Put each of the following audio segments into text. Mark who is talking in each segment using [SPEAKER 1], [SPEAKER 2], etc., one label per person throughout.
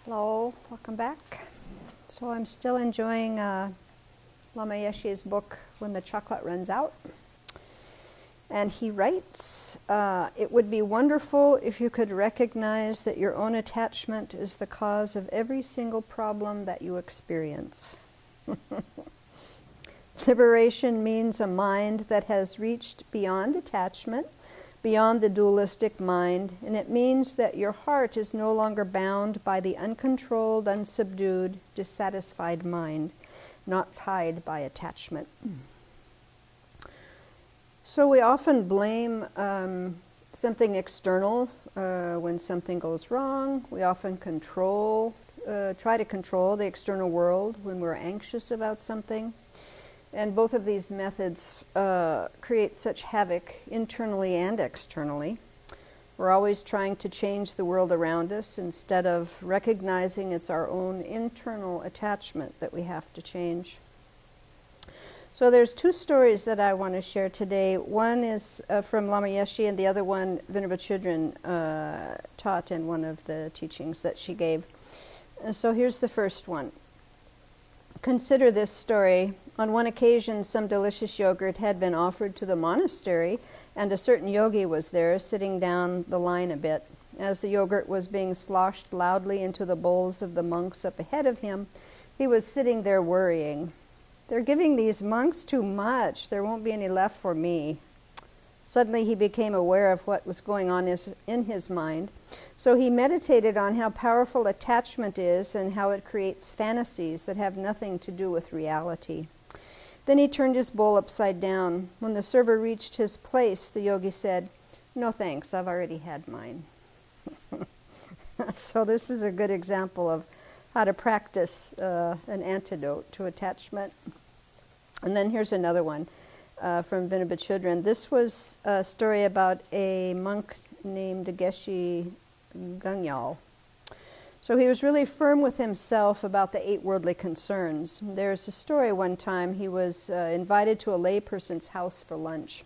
[SPEAKER 1] Hello, welcome back. So I'm still enjoying Lama Yeshe's book, When the Chocolate Runs Out. And he writes, it would be wonderful if you could recognize that your own attachment is the cause of every single problem that you experience. Liberation means a mind that has reached beyond attachment, beyond the dualistic mind, and it means that your heart is no longer bound by the uncontrolled, unsubdued, dissatisfied mind, not tied by attachment. So we often blame something external when something goes wrong. We often try to control the external world when we're anxious about something. And both of these methods create such havoc internally and externally. We're always trying to change the world around us instead of recognizing it's our own internal attachment that we have to change. So there's two stories that I want to share today. One is from Lama Yeshe, and the other one Venerable Children taught in one of the teachings that she gave. So here's the first one. Consider this story. On one occasion, some delicious yogurt had been offered to the monastery, and a certain yogi was there, sitting down the line a bit. As the yogurt was being sloshed loudly into the bowls of the monks up ahead of him, he was sitting there worrying. They're giving these monks too much. There won't be any left for me. Suddenly he became aware of what was going on in his mind. So he meditated on how powerful attachment is and how it creates fantasies that have nothing to do with reality. Then he turned his bowl upside down. When the server reached his place, the yogi said, "No thanks, I've already had mine." So this is a good example of how to practice an antidote to attachment. And then here's another one from Venerable Children. This was a story about a monk named Geshe Gangyal. So he was really firm with himself about the 8 worldly concerns. There's a story one time he was invited to a layperson's house for lunch.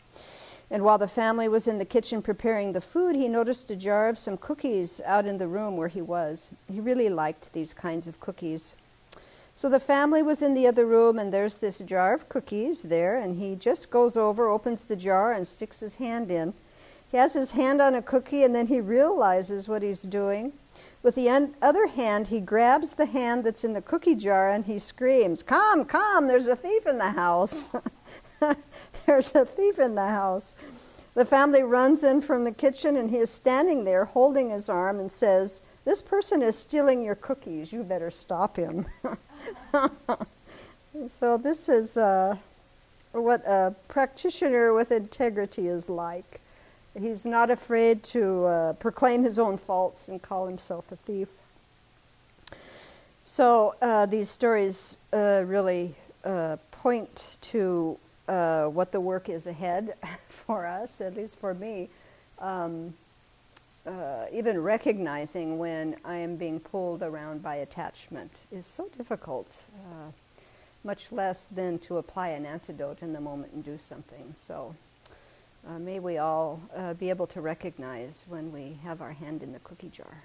[SPEAKER 1] And while the family was in the kitchen preparing the food, he noticed a jar of some cookies out in the room where he was. He really liked these kinds of cookies. So the family was in the other room, and there's this jar of cookies there, and he just goes over, opens the jar, and sticks his hand in. He has his hand on a cookie, and then he realizes what he's doing. With the other hand, he grabs the hand that's in the cookie jar, and he screams, "Come, come, there's a thief in the house." There's a thief in the house. The family runs in from the kitchen, and he is standing there holding his arm and says, "This person is stealing your cookies. You better stop him." So this is what a practitioner with integrity is like. He's not afraid to proclaim his own faults and call himself a thief. So these stories really point to what the work is ahead for us, at least for me. Even recognizing when I am being pulled around by attachment is so difficult, much less than to apply an antidote in the moment and do something. So may we all be able to recognize when we have our hand in the cookie jar.